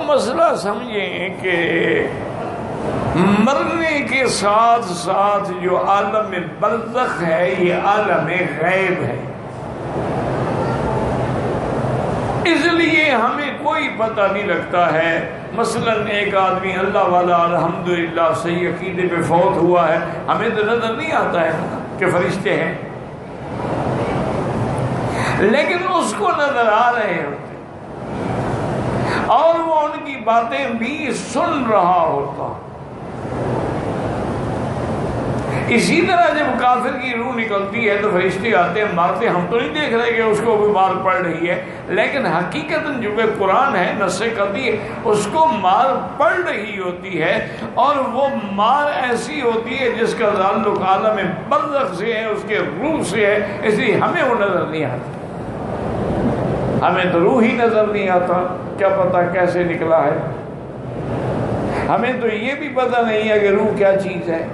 مسئلہ سمجھیں کہ مرنے کے ساتھ ساتھ جو عالم برزخ ہے یہ عالم غیب ہے، اس لیے ہمیں کوئی پتہ نہیں لگتا ہے۔ مثلا ایک آدمی اللہ والا الحمدللہ صحیح عقیدے پہ فوت ہوا ہے، ہمیں تو نظر نہیں آتا ہے کہ فرشتے ہیں، لیکن اس کو نظر آ رہے ہوتے اور وہ ان کی باتیں بھی سن رہا ہوتا۔ اسی طرح جب کافر کی روح نکلتی ہے تو فرشتے آتے ہیں، مارتے، ہم تو نہیں دیکھ رہے کہ اس کو کوئی مار پڑ رہی ہے، لیکن حقیقتاً جو کہ قرآن ہے نص قطعی ہے، اس کو مار پڑ رہی ہوتی ہے، اور وہ مار ایسی ہوتی ہے جس کا تعلق عالم برزخ سے ہے، اس کے روح سے ہے، اس لیے ہمیں وہ نظر نہیں آتا۔ ہمیں تو روح ہی نظر نہیں آتا، کیا پتہ کیسے نکلا ہے۔ ہمیں تو یہ بھی پتہ نہیں ہے کہ روح کیا چیز ہے،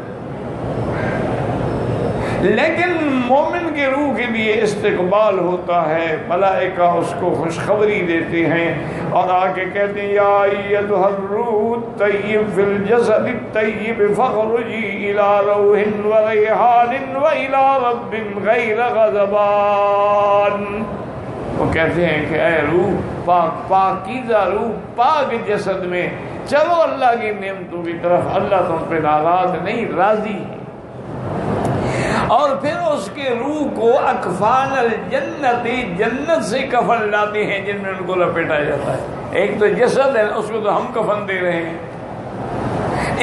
لیکن مومن کے روح کے لیے استقبال ہوتا ہے، ملائکہ اس کو خوشخبری دیتے ہیں اور آگے کہتے ہیں یا ایھا الروح الطیب فی الجسد الطیب فاخرجی الی روح و ریحان و الی رب غیر غضبان۔ وہ کہتے ہیں کہ اے روح، پاکیزہ روح، پاک جسد میں چلو اللہ کی نعمتوں کی طرف، اللہ تم پہ ناراض نہیں، راضی ہے۔ اور پھر اس کے روح کو اکفان الجنت، جنت سے کفن لاتے ہیں جن میں ان کو لپیٹا جاتا ہے۔ ایک تو جسد ہے، اس کو تو ہم کفن دے رہے ہیں،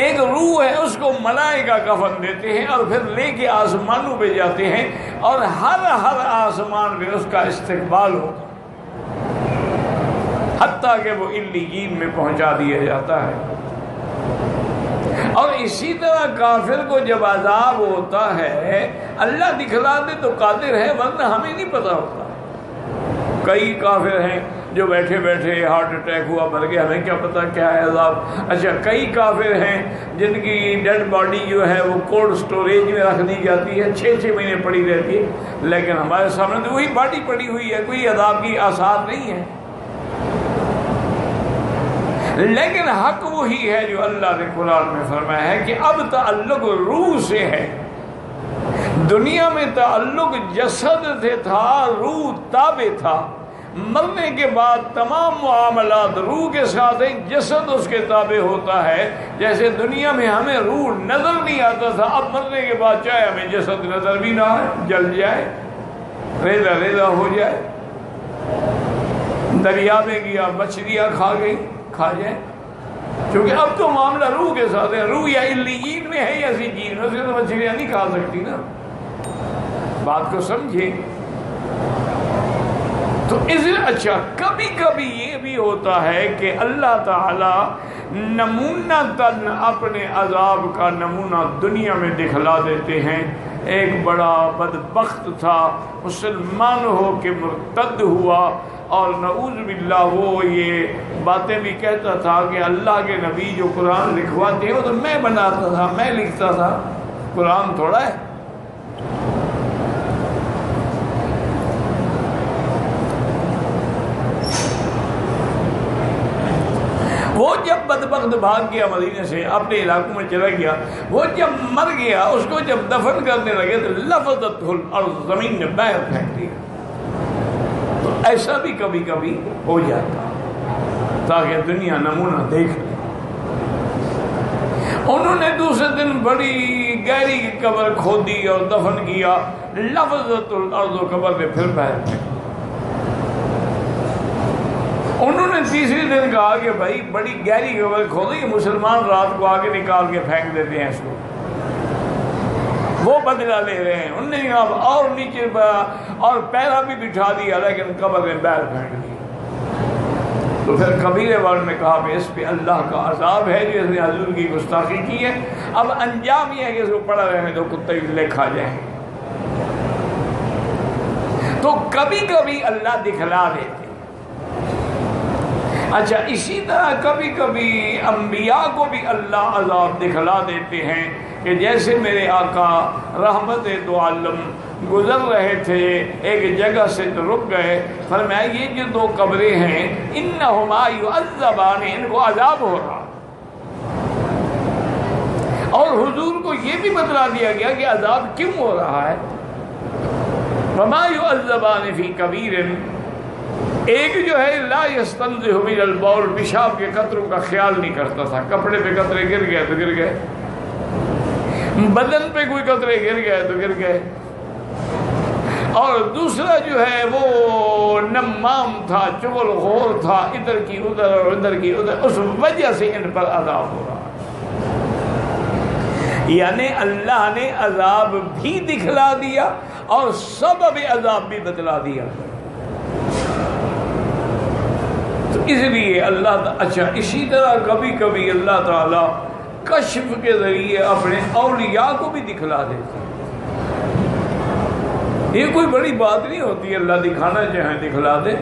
ایک روح ہے، اس کو ملائکہ کفن دیتے ہیں اور پھر لے کے آسمانوں پہ جاتے ہیں، اور ہر آسمان پہ اس کا استقبال ہوتا حتیٰ کہ وہ علیین میں پہنچا دیا جاتا ہے۔ اور اسی طرح کافر کو جب عذاب ہوتا ہے اللہ دکھلا دے تو قادر ہے، ورنہ ہمیں نہیں پتا ہوتا۔ کئی کافر ہیں جو بیٹھے بیٹھے ہارٹ اٹیک ہوا مر گئے، ہمیں کیا پتا کیا ہے عذاب۔ اچھا، کئی کافر ہیں جن کی ڈیڈ باڈی جو ہے وہ کولڈ سٹوریج میں رکھ دی جاتی ہے، 6 مہینے پڑی رہتی ہے، لیکن ہمارے سامنے تو وہی باڈی پڑی ہوئی ہے، کوئی عذاب کی آثار نہیں ہے۔ لیکن حق وہی ہے جو اللہ نے قرآن میں فرمایا ہے کہ اب تعلق روح سے ہے۔ دنیا میں تعلق جسد سے تھا، روح تابع تھا، مرنے کے بعد تمام معاملات روح کے ساتھ ہیں، جسد اس کے تابع ہوتا ہے۔ جیسے دنیا میں ہمیں روح نظر نہیں آتا تھا، اب مرنے کے بعد چاہے ہمیں جسد نظر بھی نہ آئے، جل جائے، ریزہ ریزہ ہو جائے، دریا میں گیا مچھلیاں کھا گئی، کھا جائے، کیونکہ اب تو معاملہ روح کے ساتھ ہے۔ روح یا علیین میں ہے یا سجین میں، اسے تو مچھلیاں نہیں کھا سکتی نا، بات کو سمجھے۔ تو اچھا، کبھی کبھی یہ بھی ہوتا ہے کہ اللہ تعالی نمونہ تن اپنے عذاب کا نمونہ دنیا میں دکھلا دیتے ہیں۔ ایک بڑا بدبخت تھا، مسلمان ہو کے مرتد ہوا، اور نعوذ باللہ وہ یہ باتیں بھی کہتا تھا کہ اللہ کے نبی جو قرآن لکھواتے ہیں وہ تو میں بناتا تھا، میں لکھتا تھا، قرآن تھوڑا ہے۔ وہ جب بدبخت بھاگ گیا مدینے سے، اپنے علاقوں میں چلا گیا، وہ جب مر گیا، اس کو جب دفن کرنے لگے تو لفظت الارض، زمین نے باہر پھینک دیا۔ تو ایسا بھی کبھی کبھی ہو جاتا تاکہ دنیا نمونہ دیکھ لے۔ انہوں نے دوسرے دن بڑی گہری قبر کھودی اور دفن کیا، لفظت الارض، قبر نے پھر باہر پھینک۔ انہوں نے تیسری دن کہا کہ بھائی بڑی گہری قبر کھودی، مسلمان رات کو آگے نکال کے پھینک دیتے ہیں اس کو، وہ بدلہ لے رہے ہیں۔ انہوں نے اب اور نیچے اور پیرا بھی بٹھا دیا، لیکن قبر میں باہر پھینک دیا۔ تو پھر قبیلے والوں نے کہا کہ اس پہ اللہ کا عذاب ہے جو اس نے حضور کی گستاخی کی ہے، اب انجام یہ ہے کہ اس کو پڑا رہنے تو کتے بلے کھا جائیں۔ تو کبھی کبھی اللہ دکھلا دیتے۔ اچھا، اسی طرح کبھی کبھی انبیاء کو بھی اللہ عذاب دکھلا دیتے ہیں کہ جیسے میرے آقا رحمت دو عالم گزر رہے تھے ایک جگہ سے تو رک گئے، فرمایا یہ جو دو قبریں ہیں انہما یعذبان، ان کو عذاب ہو رہا، اور حضور کو یہ بھی بتلا دیا گیا کہ عذاب کیوں ہو رہا ہے۔ وما یعذبان فی کبیر، ایک جو ہے لا یستنزہ من البول، پیشاب کے قطروں کا خیال نہیں کرتا تھا، کپڑے پہ قطرے گر گئے تو گر گئے، بدن پہ کوئی قطرے گر گئے تو گر گئے، اور دوسرا جو ہے وہ نمام تھا، چغل خور تھا، ادھر کی ادھر اور ادھر کی ادھر، اس وجہ سے ان پر عذاب ہو رہا ہے۔ یعنی اللہ نے عذاب بھی دکھلا دیا اور سبب عذاب بھی بتلا دیا۔ تو اس لیے اللہ اچھا اسی طرح کبھی کبھی اللہ تعالیٰ کشف کے ذریعے اپنے اولیاء کو بھی دکھلا دیتا ہے۔ یہ کوئی بڑی بات نہیں ہوتی، اللہ دکھانا چاہے دکھلا دے،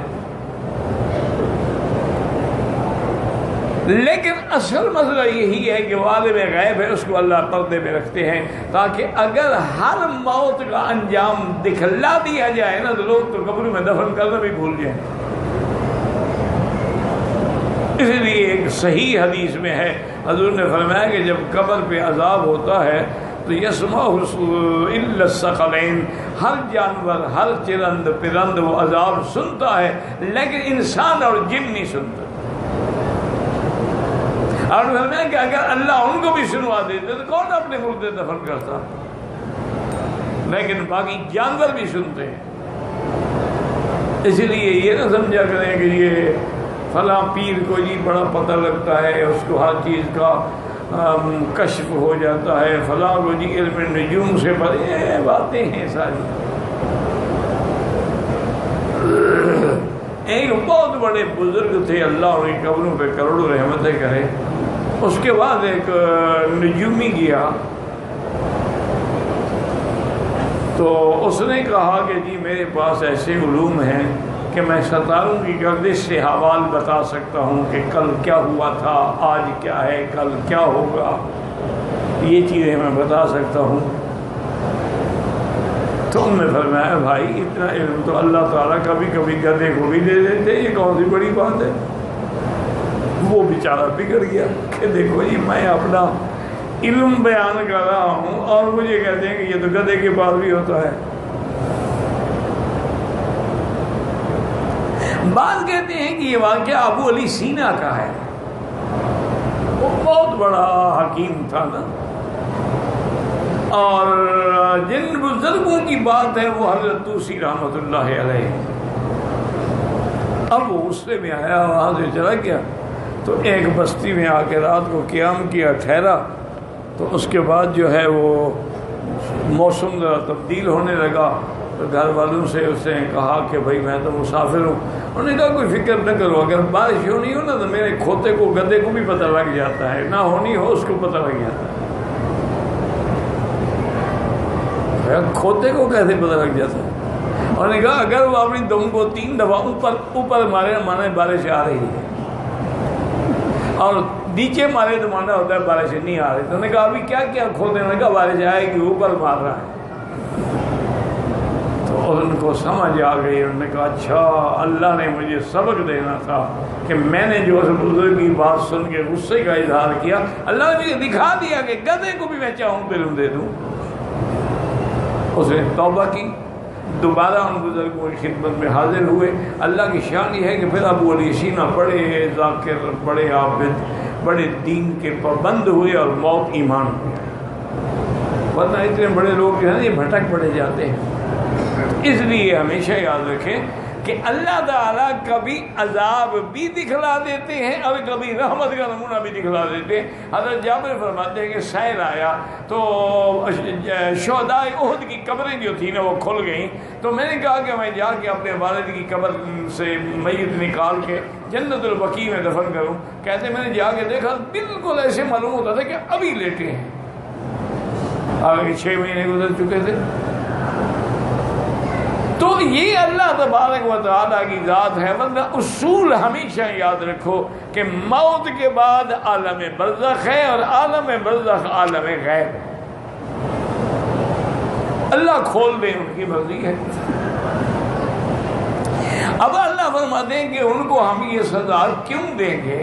لیکن اصل مسئلہ یہی ہے کہ وہ عالم غیب ہے، اس کو اللہ پردے میں رکھتے ہیں تاکہ اگر ہر موت کا انجام دکھلا دیا جائے نا تو لوگ تو قبر میں دفن کرنا بھی بھول جائیں۔ اس لیے ایک صحیح حدیث میں ہے، حضور نے فرمایا کہ جب قبر پہ عذاب ہوتا ہے تو یسمع الا الثقلین، ہر جانور، ہر چرند پرند وہ عذاب سنتا ہے، لیکن انسان اور جن نہیں سنتا۔ اور فرمایا کہ اگر اللہ ان کو بھی سنوا دیتے تو کون اپنے مردے دفن کرتا، لیکن باقی جانور بھی سنتے ہیں۔ اس لیے یہ نہ سمجھا کریں کہ یہ فلاں پیر کو جی بڑا پتہ لگتا ہے، اس کو ہر چیز کا کشف ہو جاتا ہے، فلاں کو جی علم نجوم سے بڑے باتیں ہیں ساری۔ ایک بہت بڑے بزرگ تھے، اللہ ان کی قبروں پہ کروڑوں رحمتیں کرے، اس کے بعد ایک نجومی گیا تو اس نے کہا کہ جی میرے پاس ایسے علوم ہیں کہ میں ستاروں کی گردش سے حوال بتا سکتا ہوں کہ کل کیا ہوا تھا، آج کیا ہے، کل کیا ہوگا، یہ چیزیں میں بتا سکتا ہوں۔ تو انہوں نے فرمایا بھائی اتنا علم تو اللہ تعالیٰ کبھی کبھی گدھے کو بھی دے دیتے، یہ کون سی بڑی بات ہے۔ وہ بیچارہ بگڑ گیا کہ دیکھو جی میں اپنا علم بیان کر رہا ہوں اور مجھے کہتے ہیں کہ یہ تو گدھے کے پاس بھی ہوتا ہے۔ بعض کہتے ہیں کہ یہ واقعہ ابو علی سینا کا ہے، وہ بہت بڑا حکیم تھا نا، اور جن بزرگوں کی بات ہے وہ حضرت توسی رحمۃ اللہ علیہ۔ اب وہ غصے میں آیا، وہاں سے چلا گیا تو ایک بستی میں آ کے رات کو قیام کیا، ٹھہرا، تو اس کے بعد جو ہے وہ موسم تبدیل ہونے لگا، تو گھر والوں سے اس نے کہا کہ بھائی میں تو مسافر ہوں۔ انہوں نے کہا کوئی فکر نہ کرو، اگر بارش ہونی ہو نا تو میرے کھوتے کو گدھے کو بھی پتہ لگ جاتا ہے، نہ ہونی ہو اس کو پتہ لگ جاتا ہے۔ کھوتے کو کیسے پتہ لگ جاتا ہے؟ انہوں نے کہا اگر وہ اپنی دم کو 3 دفعہ اوپر مارے مانا بارش آ رہی ہے، اور نیچے مارے تو مانا ہوتا ہے بارش نہیں آ رہی۔ تو انہوں نے کہا ابھی کیا کیا کھوتے؟ انہوں نے کہا بارش آئے گی، اوپر مار رہا ہے۔ تو ان کو سمجھ آ گئی، انہوں نے کہا اچھا اللہ نے مجھے سبق دینا تھا کہ میں نے جو اس بزرگ کی بات سن کے غصے کا اظہار کیا، اللہ نے مجھے دکھا دیا کہ گدھے کو بھی میں چاہوں پھر دے دوں۔ اس نے توبہ کی، دوبارہ ان بزرگوں کی خدمت میں حاضر ہوئے۔ اللہ کی شان یہ ہے کہ پھر ابو علی سینا بڑے ذاکر، بڑے عابد، بڑے دین کے پابند ہوئے اور موت ایمان ہوئے۔ ورنہ اتنے بڑے لوگ جو ہیں یہ بھٹک پڑے جاتے ہیں۔ اس لیے ہمیشہ یاد رکھیں کہ اللہ تعالیٰ کبھی عذاب بھی دکھلا دیتے ہیں اور کبھی رحمت کا نمونہ بھی دکھلا دیتے ہیں۔ حضرت جابر فرماتے ہیں کہ سیل آیا تو شہداء احد کی قبریں جو تھیں نا وہ کھل گئیں، تو میں نے کہا کہ میں جا کے اپنے والد کی قبر سے میت نکال کے جنت البقیع میں دفن کروں۔ کہتے میں نے جا کے دیکھا بالکل ایسے معلوم ہوتا تھا کہ ابھی لیٹے ہیں، آگے 6 مہینے گزر چکے تھے۔ تو یہ اللہ تبارک و تعالیٰ کی ذات ہے۔ ورنہ اصول ہمیشہ یاد رکھو کہ موت کے بعد عالم برزخ ہے، اور عالم برزخ عالم غیب ہے۔ اللہ کھول دیں ان کی مرضی ہے۔ اب اللہ فرماتے ہیں کہ ان کو ہم یہ سزا کیوں دیں گے؟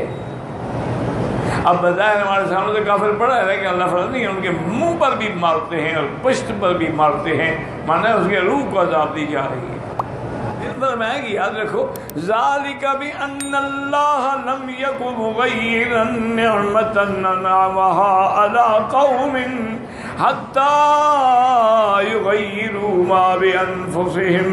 اب بظاہر ہمارے سامنے سے کافر پڑا ہے کہ اللہ فرماتے ہیں ان کے منہ پر بھی مارتے ہیں اور پشت پر بھی مارتے ہیں، مانا اس کے روح کو عذاب دی جا رہی ہے۔ فرمایا کہ یاد رکھو ذالک بان اللہ لم یکن مغیرا نعمۃ انعمها علی قوم حتی یغیروا ما بانفسہم۔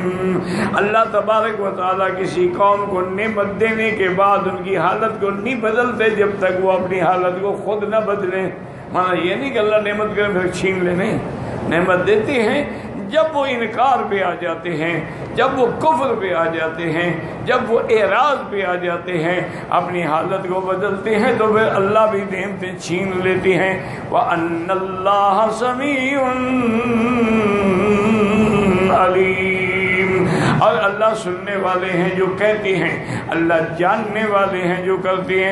اللہ تبارک و تعالیٰ کسی قوم کو نعمت دینے کے بعد ان کی حالت کو نہیں بدلتے جب تک وہ اپنی حالت کو خود نہ بدلیں۔ مانا یہ نہیں کہ اللہ نعمت کرے پھر چھین لے، نہیں، نعمت دیتے ہیں جب وہ انکار پہ آ جاتے ہیں، جب وہ کفر پہ آ جاتے ہیں، جب وہ اعراض پہ آ جاتے ہیں، اپنی حالت کو بدلتے ہیں تو پھر اللہ بھی نعمتیں چھین لیتے ہیں۔ وَأَنَّ اللَّهَ سَمِيعٌ عَلِيمٌ، اور اللہ سننے والے ہیں جو کہتے ہیں، اللہ جاننے والے ہیں جو کرتے ہیں۔